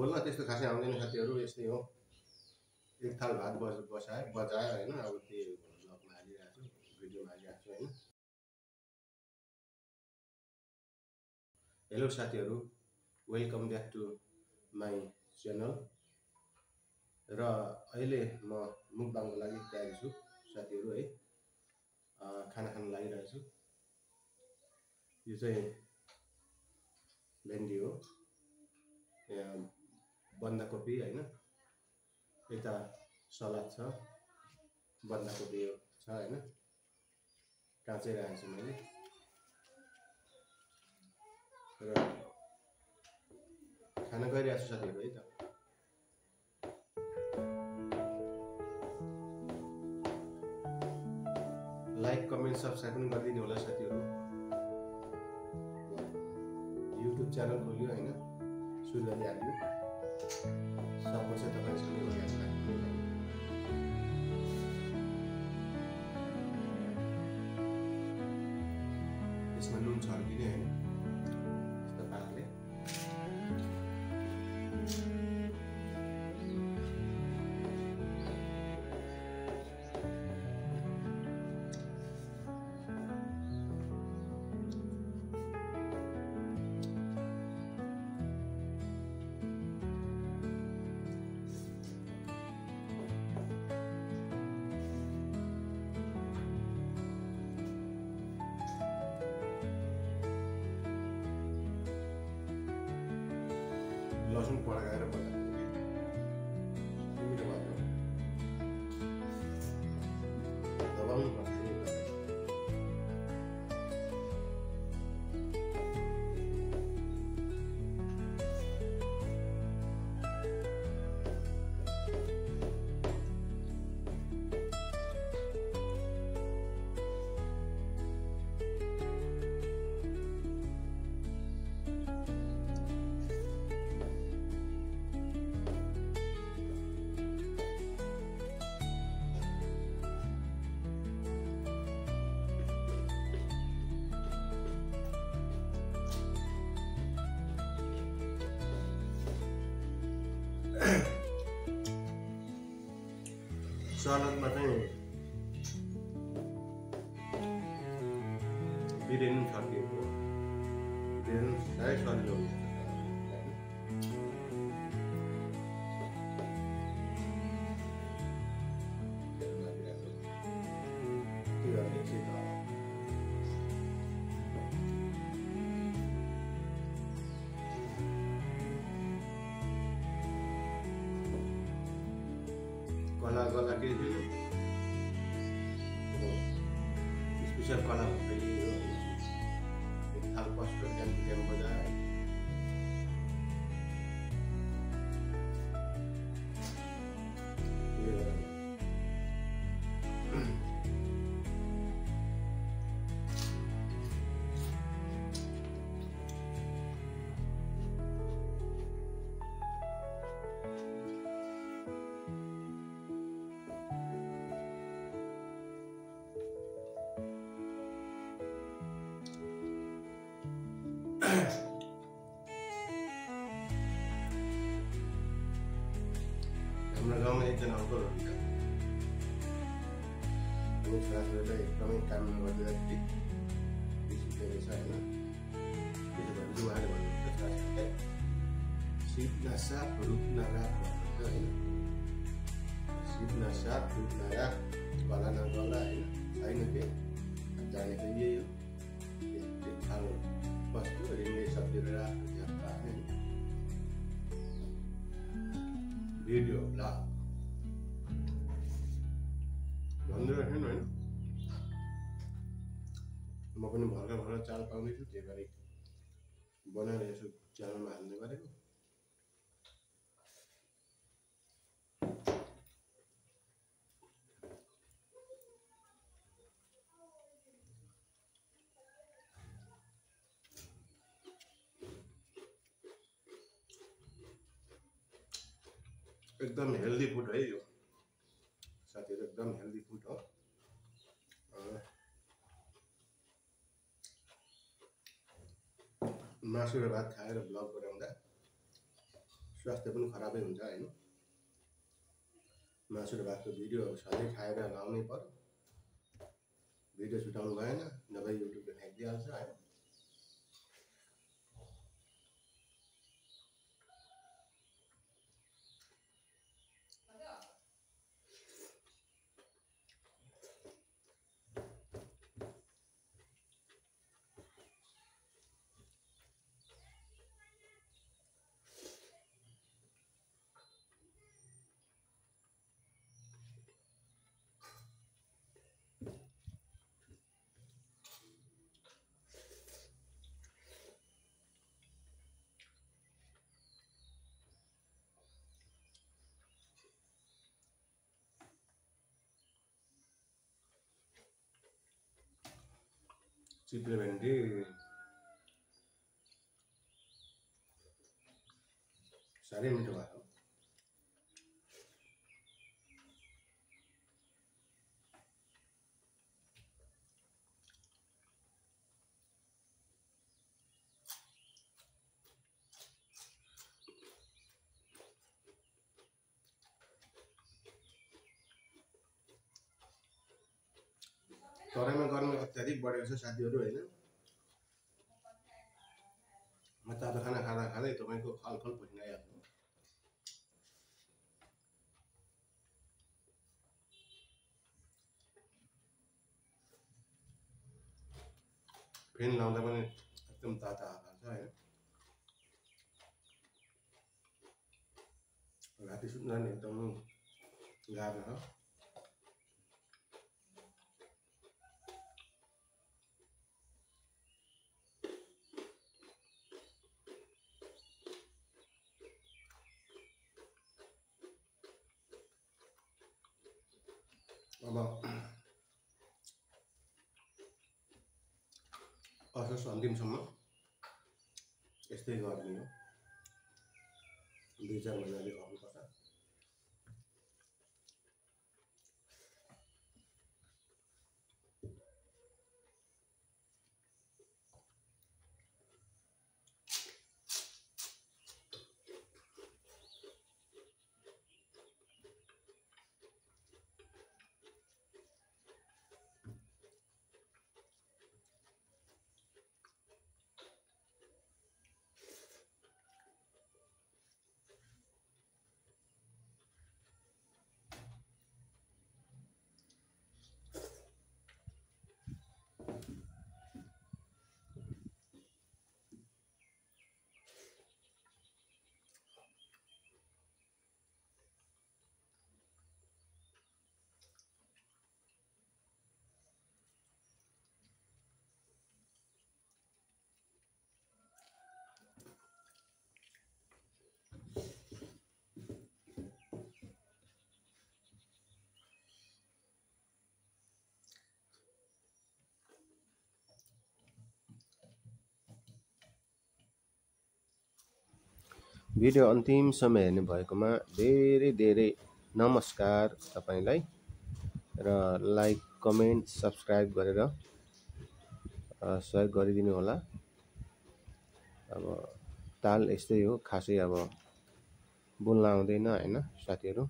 बोल्न त्यस्तो खासै आउँदैन साथीहरू, यस्तै हो। एक थाल भात बजायो होइन, अब त्यही ब्लगमा हालिरहेको छु, भिडियोमा हालिरहेको छु होइन। हेलो साथीहरू, welcome back to my channel. र अहिले म मुकबाङको लागि तयारी छु साथीहरू है। खाना खान लागिरहेको छु। यो चाहिँ भेन्डी हो, बन्दाकोपी होइन, यता सलाद छ, बन्दाकोपी छ होइन, काँचै राखेको छु मैले। र खाना गइरहेको छु साथीहरू है त। लाइक कमेन्ट सब्सक्राइब पनि गरिदिनु होला साथीहरू। युट्युब च्यानल खोल्यो होइन, सुरु गरिहाल्नु। सपोर्ट चाहिँ तपाईँसँग गरिहाल्नु। यसमा नुन छर्किने होइन, यस्तो पाराले। लसुन पड्काएर बनाएको मिठो भयो। दबाउनु पर्छ सलादमा चाहिँ बिर्यानी छर्किएको, बिर्यानी साह्रै सजिलो हुन्छ। कला गला के थियो, स्पेसल कला भन्दै हो। एक थाल कस्तो क्याम्प बजायो। हाम्रो गाउँमा एकजना अङ्कल हुनुहुन्छ, अनि छोराछोरीलाई एकदमै काम गर्दै रहेछ होइन। त्यसो भने चाहिँ उहाँले भन्नुहुन्छ छोराछोरीलाई सिप्न साप रुप्न राख भन्नुहुन्छ होइन। सिप्न साप रुप्न राख, गला नगला होइन, छैन के जानेको यही हो। एक थाल वस्तु रिङ्गे सब्जीहरू राख्ने भिडियो ल भन्दै राख्नु होइन। म पनि भर्खर चाल पाउँदैछु, त्यही भएर बनाएर यसो च्यानलमा हाल्ने गरेको। एकदम हेल्दी फुड है यो साथीहरू, एकदम हेल्दी फुड हो। मासु र भात खाएर ब्लग बनाउँदा स्वास्थ्य पनि खराबै हुन्छ हैन। मासु र भातको भिडियो सधैँ खाएर लाउनै पर्यो, भिडियो छुटाउनु भएन, नभए युट्युबले फ्याँकिदिइहाल्छ हैन। चिप्ले भेन्डी साह्रै मिठो भएको। तराईमा गर्मी अत्याधिक बढेको छ साथीहरू हैन। म तातो खाना खाँदा खाँदै तपाईँको फलफल पसिना आइहाल्छ। फेन लाउँदा पनि एकदम तातो हावा छ हैन। राति सुत्न नि एकदम गाह्रो छ। अब असोज अन्तिमसम्म यस्तै गर्मी हो, 2-4 महिनाले गर्नुपर्छ। भिडियो अन्तिमसम्म हेर्नु भएकोमा धेरै धेरै नमस्कार तपाईलाई, र लाइक कमेन्ट सब्सक्राइब गरेर सहयोग गरिदिनु होला। अब ताल यस्तै हो, खासै अब बोल्न आउँदैन हैन साथीहरू।